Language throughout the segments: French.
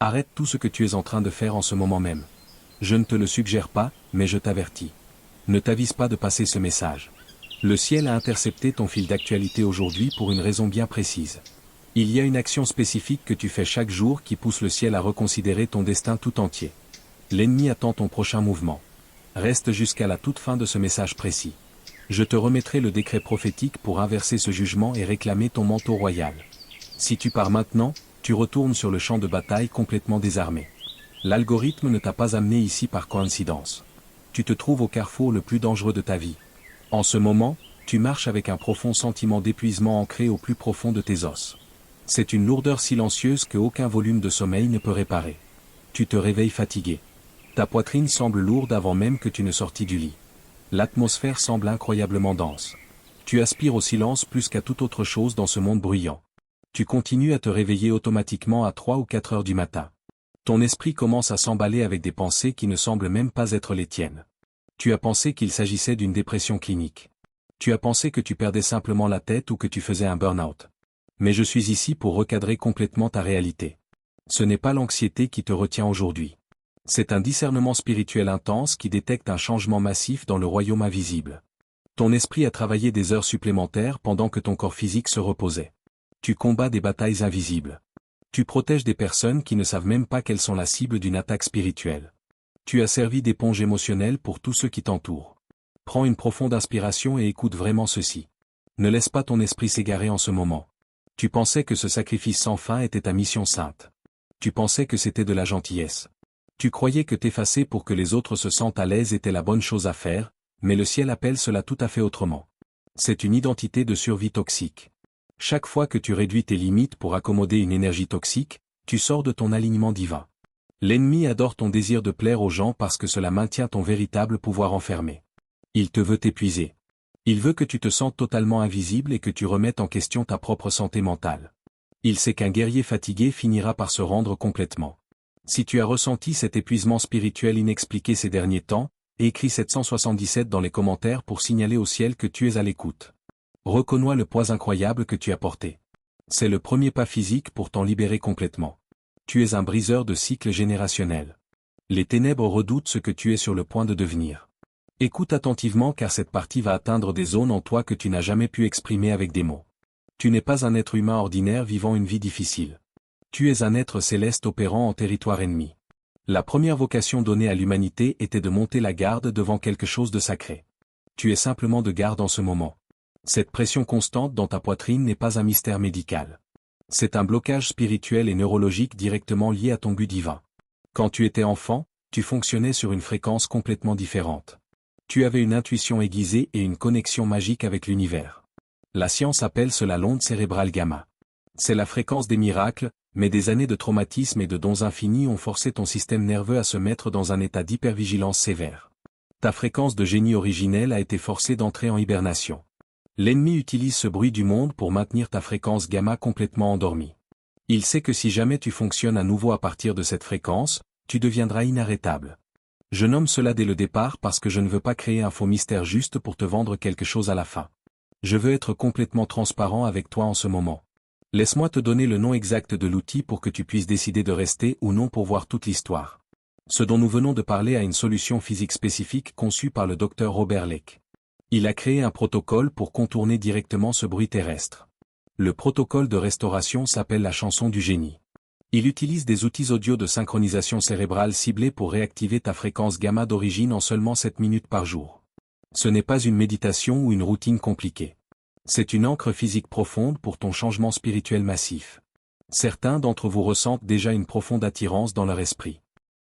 Arrête tout ce que tu es en train de faire en ce moment même. Je ne te le suggère pas, mais je t'avertis. Ne t'avise pas de passer ce message. Le ciel a intercepté ton fil d'actualité aujourd'hui pour une raison bien précise. Il y a une action spécifique que tu fais chaque jour qui pousse le ciel à reconsidérer ton destin tout entier. L'ennemi attend ton prochain mouvement. Reste jusqu'à la toute fin de ce message précis. Je te remettrai le décret prophétique pour inverser ce jugement et réclamer ton manteau royal. Si tu pars maintenant, tu retournes sur le champ de bataille complètement désarmé. L'algorithme ne t'a pas amené ici par coïncidence. Tu te trouves au carrefour le plus dangereux de ta vie. En ce moment, tu marches avec un profond sentiment d'épuisement ancré au plus profond de tes os. C'est une lourdeur silencieuse que aucun volume de sommeil ne peut réparer. Tu te réveilles fatigué. Ta poitrine semble lourde avant même que tu ne sortis du lit. L'atmosphère semble incroyablement dense. Tu aspires au silence plus qu'à toute autre chose dans ce monde bruyant. Tu continues à te réveiller automatiquement à 3 ou 4 heures du matin. Ton esprit commence à s'emballer avec des pensées qui ne semblent même pas être les tiennes. Tu as pensé qu'il s'agissait d'une dépression clinique. Tu as pensé que tu perdais simplement la tête ou que tu faisais un burn-out. Mais je suis ici pour recadrer complètement ta réalité. Ce n'est pas l'anxiété qui te retient aujourd'hui. C'est un discernement spirituel intense qui détecte un changement massif dans le royaume invisible. Ton esprit a travaillé des heures supplémentaires pendant que ton corps physique se reposait. Tu combats des batailles invisibles. Tu protèges des personnes qui ne savent même pas qu'elles sont la cible d'une attaque spirituelle. Tu as servi d'éponge émotionnelle pour tous ceux qui t'entourent. Prends une profonde inspiration et écoute vraiment ceci. Ne laisse pas ton esprit s'égarer en ce moment. Tu pensais que ce sacrifice sans fin était ta mission sainte. Tu pensais que c'était de la gentillesse. Tu croyais que t'effacer pour que les autres se sentent à l'aise était la bonne chose à faire, mais le ciel appelle cela tout à fait autrement. C'est une identité de survie toxique. Chaque fois que tu réduis tes limites pour accommoder une énergie toxique, tu sors de ton alignement divin. L'ennemi adore ton désir de plaire aux gens parce que cela maintient ton véritable pouvoir enfermé. Il te veut t'épuiser. Il veut que tu te sentes totalement invisible et que tu remettes en question ta propre santé mentale. Il sait qu'un guerrier fatigué finira par se rendre complètement. Si tu as ressenti cet épuisement spirituel inexpliqué ces derniers temps, écris 777 dans les commentaires pour signaler au ciel que tu es à l'écoute. Reconnais le poids incroyable que tu as porté. C'est le premier pas physique pour t'en libérer complètement. Tu es un briseur de cycles générationnels. Les ténèbres redoutent ce que tu es sur le point de devenir. Écoute attentivement car cette partie va atteindre des zones en toi que tu n'as jamais pu exprimer avec des mots. Tu n'es pas un être humain ordinaire vivant une vie difficile. Tu es un être céleste opérant en territoire ennemi. La première vocation donnée à l'humanité était de monter la garde devant quelque chose de sacré. Tu es simplement de garde en ce moment. Cette pression constante dans ta poitrine n'est pas un mystère médical. C'est un blocage spirituel et neurologique directement lié à ton but divin. Quand tu étais enfant, tu fonctionnais sur une fréquence complètement différente. Tu avais une intuition aiguisée et une connexion magique avec l'univers. La science appelle cela l'onde cérébrale gamma. C'est la fréquence des miracles, mais des années de traumatisme et de dons infinis ont forcé ton système nerveux à se mettre dans un état d'hypervigilance sévère. Ta fréquence de génie originelle a été forcée d'entrer en hibernation. L'ennemi utilise ce bruit du monde pour maintenir ta fréquence gamma complètement endormie. Il sait que si jamais tu fonctionnes à nouveau à partir de cette fréquence, tu deviendras inarrêtable. Je nomme cela dès le départ parce que je ne veux pas créer un faux mystère juste pour te vendre quelque chose à la fin. Je veux être complètement transparent avec toi en ce moment. Laisse-moi te donner le nom exact de l'outil pour que tu puisses décider de rester ou non pour voir toute l'histoire. Ce dont nous venons de parler a une solution physique spécifique conçue par le docteur Robert Leck. Il a créé un protocole pour contourner directement ce bruit terrestre. Le protocole de restauration s'appelle la chanson du génie. Il utilise des outils audio de synchronisation cérébrale ciblés pour réactiver ta fréquence gamma d'origine en seulement 7 minutes par jour. Ce n'est pas une méditation ou une routine compliquée. C'est une ancre physique profonde pour ton changement spirituel massif. Certains d'entre vous ressentent déjà une profonde attirance dans leur esprit.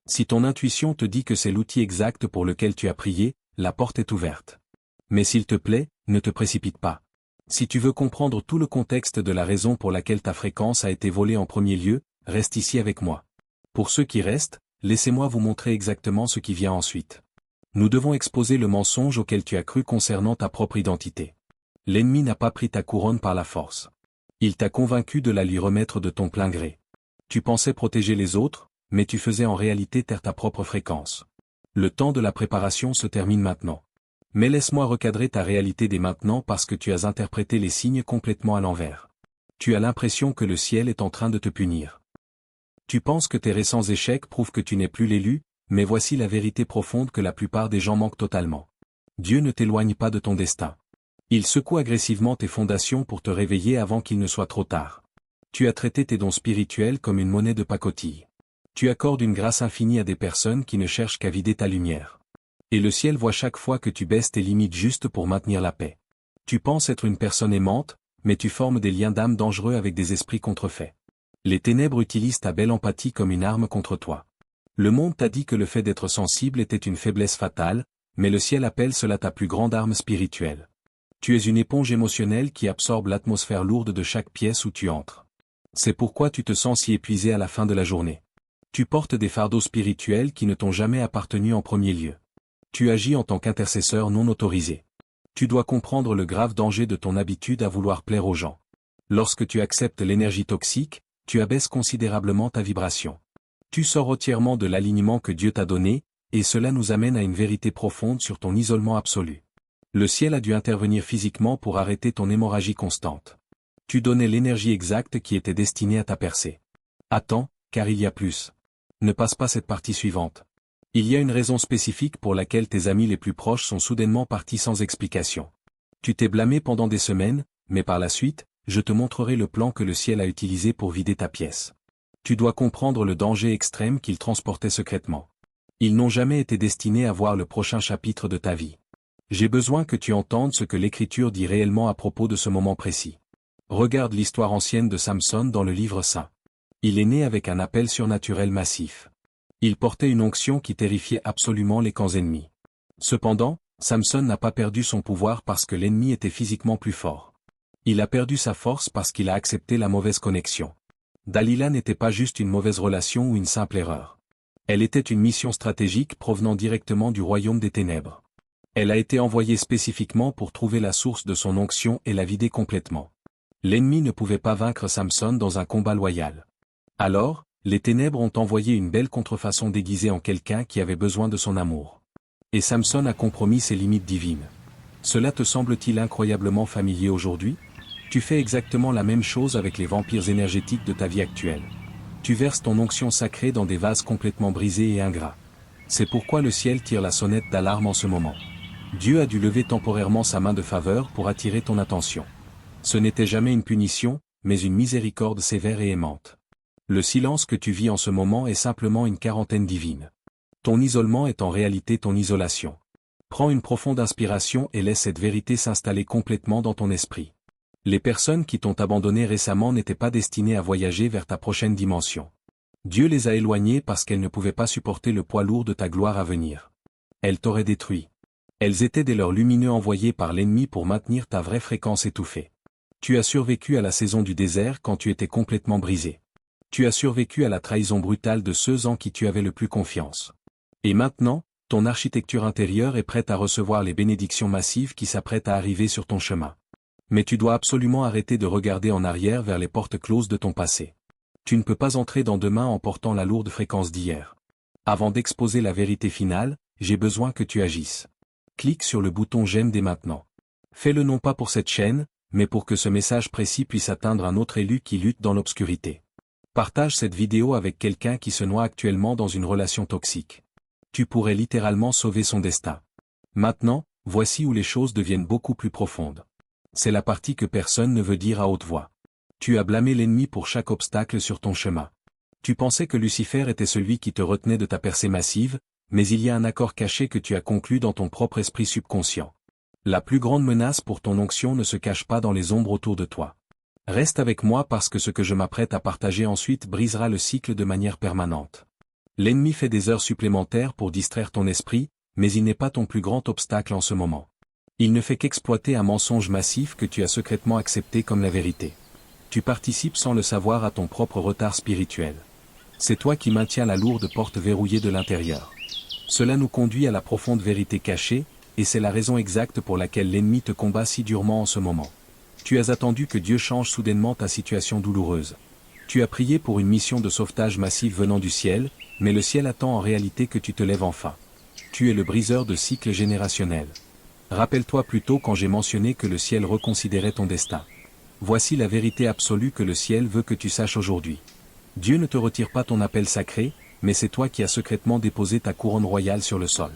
Si ton intuition te dit que c'est l'outil exact pour lequel tu as prié, la porte est ouverte. Mais s'il te plaît, ne te précipite pas. Si tu veux comprendre tout le contexte de la raison pour laquelle ta fréquence a été volée en premier lieu, reste ici avec moi. Pour ceux qui restent, laissez-moi vous montrer exactement ce qui vient ensuite. Nous devons exposer le mensonge auquel tu as cru concernant ta propre identité. L'ennemi n'a pas pris ta couronne par la force. Il t'a convaincu de la lui remettre de ton plein gré. Tu pensais protéger les autres, mais tu faisais en réalité taire ta propre fréquence. Le temps de la préparation se termine maintenant. Mais laisse-moi recadrer ta réalité dès maintenant parce que tu as interprété les signes complètement à l'envers. Tu as l'impression que le ciel est en train de te punir. Tu penses que tes récents échecs prouvent que tu n'es plus l'élu, mais voici la vérité profonde que la plupart des gens manquent totalement. Dieu ne t'éloigne pas de ton destin. Il secoue agressivement tes fondations pour te réveiller avant qu'il ne soit trop tard. Tu as traité tes dons spirituels comme une monnaie de pacotille. Tu accordes une grâce infinie à des personnes qui ne cherchent qu'à vider ta lumière. Et le ciel voit chaque fois que tu baisses tes limites juste pour maintenir la paix. Tu penses être une personne aimante, mais tu formes des liens d'âme dangereux avec des esprits contrefaits. Les ténèbres utilisent ta belle empathie comme une arme contre toi. Le monde t'a dit que le fait d'être sensible était une faiblesse fatale, mais le ciel appelle cela ta plus grande arme spirituelle. Tu es une éponge émotionnelle qui absorbe l'atmosphère lourde de chaque pièce où tu entres. C'est pourquoi tu te sens si épuisé à la fin de la journée. Tu portes des fardeaux spirituels qui ne t'ont jamais appartenu en premier lieu. Tu agis en tant qu'intercesseur non autorisé. Tu dois comprendre le grave danger de ton habitude à vouloir plaire aux gens. Lorsque tu acceptes l'énergie toxique, tu abaisses considérablement ta vibration. Tu sors entièrement de l'alignement que Dieu t'a donné, et cela nous amène à une vérité profonde sur ton isolement absolu. Le ciel a dû intervenir physiquement pour arrêter ton hémorragie constante. Tu donnais l'énergie exacte qui était destinée à ta percée. Attends, car il y a plus. Ne passe pas cette partie suivante. Il y a une raison spécifique pour laquelle tes amis les plus proches sont soudainement partis sans explication. Tu t'es blâmé pendant des semaines, mais par la suite, je te montrerai le plan que le ciel a utilisé pour vider ta pièce. Tu dois comprendre le danger extrême qu'ils transportaient secrètement. Ils n'ont jamais été destinés à voir le prochain chapitre de ta vie. J'ai besoin que tu entendes ce que l'Écriture dit réellement à propos de ce moment précis. Regarde l'histoire ancienne de Samson dans le livre saint. Il est né avec un appel surnaturel massif. Il portait une onction qui terrifiait absolument les camps ennemis. Cependant, Samson n'a pas perdu son pouvoir parce que l'ennemi était physiquement plus fort. Il a perdu sa force parce qu'il a accepté la mauvaise connexion. Dalila n'était pas juste une mauvaise relation ou une simple erreur. Elle était une mission stratégique provenant directement du royaume des ténèbres. Elle a été envoyée spécifiquement pour trouver la source de son onction et la vider complètement. L'ennemi ne pouvait pas vaincre Samson dans un combat loyal. Alors, les ténèbres ont envoyé une belle contrefaçon déguisée en quelqu'un qui avait besoin de son amour. Et Samson a compromis ses limites divines. Cela te semble-t-il incroyablement familier aujourd'hui ? Tu fais exactement la même chose avec les vampires énergétiques de ta vie actuelle. Tu verses ton onction sacrée dans des vases complètement brisés et ingrats. C'est pourquoi le ciel tire la sonnette d'alarme en ce moment. Dieu a dû lever temporairement sa main de faveur pour attirer ton attention. Ce n'était jamais une punition, mais une miséricorde sévère et aimante. Le silence que tu vis en ce moment est simplement une quarantaine divine. Ton isolement est en réalité ton isolation. Prends une profonde inspiration et laisse cette vérité s'installer complètement dans ton esprit. Les personnes qui t'ont abandonné récemment n'étaient pas destinées à voyager vers ta prochaine dimension. Dieu les a éloignées parce qu'elles ne pouvaient pas supporter le poids lourd de ta gloire à venir. Elles t'auraient détruit. Elles étaient des leurres lumineux envoyés par l'ennemi pour maintenir ta vraie fréquence étouffée. Tu as survécu à la saison du désert quand tu étais complètement brisé. Tu as survécu à la trahison brutale de ceux en qui tu avais le plus confiance. Et maintenant, ton architecture intérieure est prête à recevoir les bénédictions massives qui s'apprêtent à arriver sur ton chemin. Mais tu dois absolument arrêter de regarder en arrière vers les portes closes de ton passé. Tu ne peux pas entrer dans demain en portant la lourde fréquence d'hier. Avant d'exposer la vérité finale, j'ai besoin que tu agisses. Clique sur le bouton j'aime dès maintenant. Fais-le non pas pour cette chaîne, mais pour que ce message précis puisse atteindre un autre élu qui lutte dans l'obscurité. Partage cette vidéo avec quelqu'un qui se noie actuellement dans une relation toxique. Tu pourrais littéralement sauver son destin. Maintenant, voici où les choses deviennent beaucoup plus profondes. C'est la partie que personne ne veut dire à haute voix. Tu as blâmé l'ennemi pour chaque obstacle sur ton chemin. Tu pensais que Lucifer était celui qui te retenait de ta percée massive, mais il y a un accord caché que tu as conclu dans ton propre esprit subconscient. La plus grande menace pour ton onction ne se cache pas dans les ombres autour de toi. Reste avec moi parce que ce que je m'apprête à partager ensuite brisera le cycle de manière permanente. L'ennemi fait des heures supplémentaires pour distraire ton esprit, mais il n'est pas ton plus grand obstacle en ce moment. Il ne fait qu'exploiter un mensonge massif que tu as secrètement accepté comme la vérité. Tu participes sans le savoir à ton propre retard spirituel. C'est toi qui maintiens la lourde porte verrouillée de l'intérieur. Cela nous conduit à la profonde vérité cachée, et c'est la raison exacte pour laquelle l'ennemi te combat si durement en ce moment. Tu as attendu que Dieu change soudainement ta situation douloureuse. Tu as prié pour une mission de sauvetage massive venant du ciel, mais le ciel attend en réalité que tu te lèves enfin. Tu es le briseur de cycles générationnels. Rappelle-toi plutôt quand j'ai mentionné que le ciel reconsidérait ton destin. Voici la vérité absolue que le ciel veut que tu saches aujourd'hui. Dieu ne te retire pas ton appel sacré, mais c'est toi qui as secrètement déposé ta couronne royale sur le sol.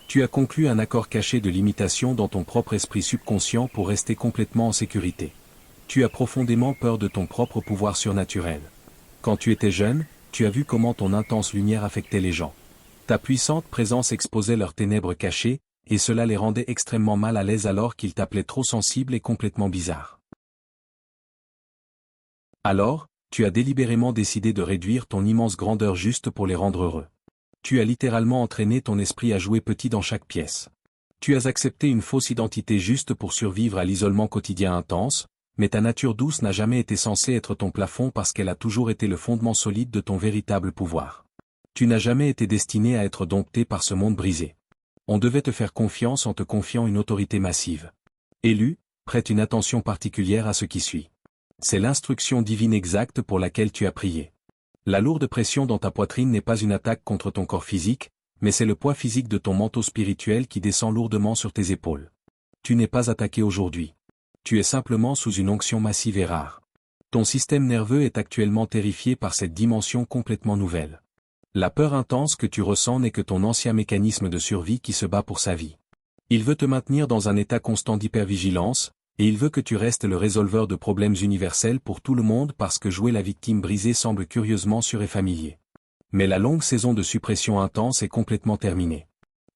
Tu as conclu un accord caché de limitation dans ton propre esprit subconscient pour rester complètement en sécurité. Tu as profondément peur de ton propre pouvoir surnaturel. Quand tu étais jeune, tu as vu comment ton intense lumière affectait les gens. Ta puissante présence exposait leurs ténèbres cachées, et cela les rendait extrêmement mal à l'aise alors qu'ils t'appelaient trop sensible et complètement bizarre. Alors, tu as délibérément décidé de réduire ton immense grandeur juste pour les rendre heureux. Tu as littéralement entraîné ton esprit à jouer petit dans chaque pièce. Tu as accepté une fausse identité juste pour survivre à l'isolement quotidien intense, mais ta nature douce n'a jamais été censée être ton plafond parce qu'elle a toujours été le fondement solide de ton véritable pouvoir. Tu n'as jamais été destiné à être dompté par ce monde brisé. On devait te faire confiance en te confiant une autorité massive. Élu, prête une attention particulière à ce qui suit. C'est l'instruction divine exacte pour laquelle tu as prié. La lourde pression dans ta poitrine n'est pas une attaque contre ton corps physique, mais c'est le poids physique de ton manteau spirituel qui descend lourdement sur tes épaules. Tu n'es pas attaqué aujourd'hui. Tu es simplement sous une onction massive et rare. Ton système nerveux est actuellement terrifié par cette dimension complètement nouvelle. La peur intense que tu ressens n'est que ton ancien mécanisme de survie qui se bat pour sa vie. Il veut te maintenir dans un état constant d'hypervigilance, et il veut que tu restes le résolveur de problèmes universels pour tout le monde parce que jouer la victime brisée semble curieusement sûr et familier. Mais la longue saison de suppression intense est complètement terminée.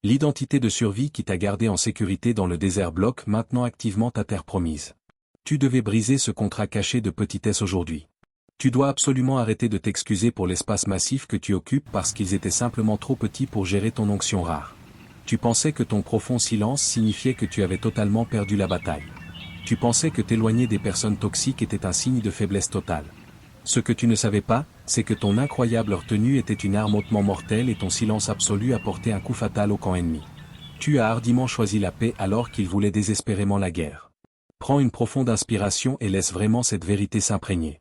L'identité de survie qui t'a gardé en sécurité dans le désert bloque maintenant activement ta terre promise. Tu devais briser ce contrat caché de petitesse aujourd'hui. Tu dois absolument arrêter de t'excuser pour l'espace massif que tu occupes parce qu'ils étaient simplement trop petits pour gérer ton onction rare. Tu pensais que ton profond silence signifiait que tu avais totalement perdu la bataille. Tu pensais que t'éloigner des personnes toxiques était un signe de faiblesse totale. Ce que tu ne savais pas, c'est que ton incroyable retenue était une arme hautement mortelle et ton silence absolu a porté un coup fatal au camp ennemi. Tu as hardiment choisi la paix alors qu'il voulait désespérément la guerre. Prends une profonde inspiration et laisse vraiment cette vérité s'imprégner.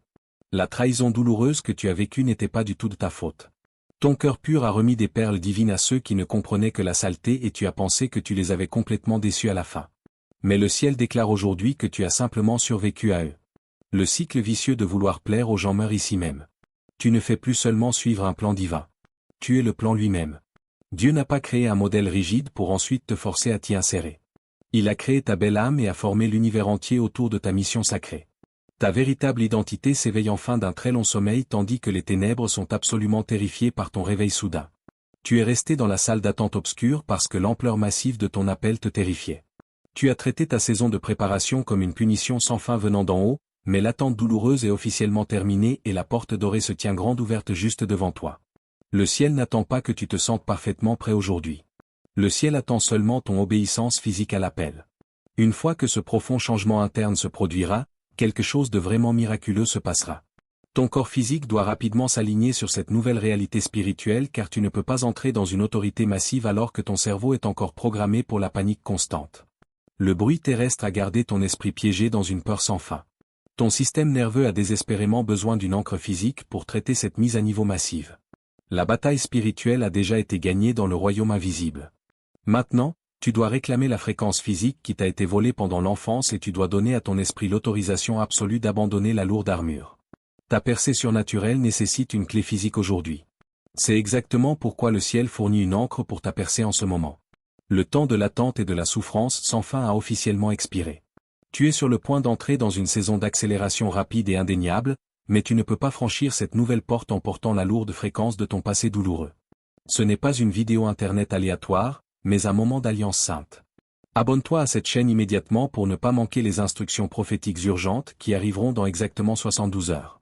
La trahison douloureuse que tu as vécue n'était pas du tout de ta faute. Ton cœur pur a remis des perles divines à ceux qui ne comprenaient que la saleté et tu as pensé que tu les avais complètement déçus à la fin. Mais le ciel déclare aujourd'hui que tu as simplement survécu à eux. Le cycle vicieux de vouloir plaire aux gens meurt ici même. Tu ne fais plus seulement suivre un plan divin. Tu es le plan lui-même. Dieu n'a pas créé un modèle rigide pour ensuite te forcer à t'y insérer. Il a créé ta belle âme et a formé l'univers entier autour de ta mission sacrée. Ta véritable identité s'éveille enfin d'un très long sommeil tandis que les ténèbres sont absolument terrifiées par ton réveil soudain. Tu es resté dans la salle d'attente obscure parce que l'ampleur massive de ton appel te terrifiait. Tu as traité ta saison de préparation comme une punition sans fin venant d'en haut, mais l'attente douloureuse est officiellement terminée et la porte dorée se tient grande ouverte juste devant toi. Le ciel n'attend pas que tu te sentes parfaitement prêt aujourd'hui. Le ciel attend seulement ton obéissance physique à l'appel. Une fois que ce profond changement interne se produira, quelque chose de vraiment miraculeux se passera. Ton corps physique doit rapidement s'aligner sur cette nouvelle réalité spirituelle car tu ne peux pas entrer dans une autorité massive alors que ton cerveau est encore programmé pour la panique constante. Le bruit terrestre a gardé ton esprit piégé dans une peur sans fin. Ton système nerveux a désespérément besoin d'une encre physique pour traiter cette mise à niveau massive. La bataille spirituelle a déjà été gagnée dans le royaume invisible. Maintenant, tu dois réclamer la fréquence physique qui t'a été volée pendant l'enfance et tu dois donner à ton esprit l'autorisation absolue d'abandonner la lourde armure. Ta percée surnaturelle nécessite une clé physique aujourd'hui. C'est exactement pourquoi le ciel fournit une encre pour ta percée en ce moment. Le temps de l'attente et de la souffrance sans fin a officiellement expiré. Tu es sur le point d'entrer dans une saison d'accélération rapide et indéniable, mais tu ne peux pas franchir cette nouvelle porte en portant la lourde fréquence de ton passé douloureux. Ce n'est pas une vidéo internet aléatoire, mais un moment d'alliance sainte. Abonne-toi à cette chaîne immédiatement pour ne pas manquer les instructions prophétiques urgentes qui arriveront dans exactement 72 heures.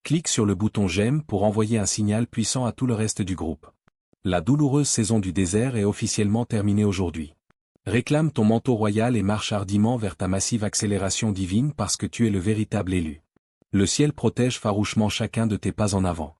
Clique sur le bouton j'aime pour envoyer un signal puissant à tout le reste du groupe. La douloureuse saison du désert est officiellement terminée aujourd'hui. Réclame ton manteau royal et marche hardiment vers ta massive accélération divine parce que tu es le véritable élu. Le ciel protège farouchement chacun de tes pas en avant.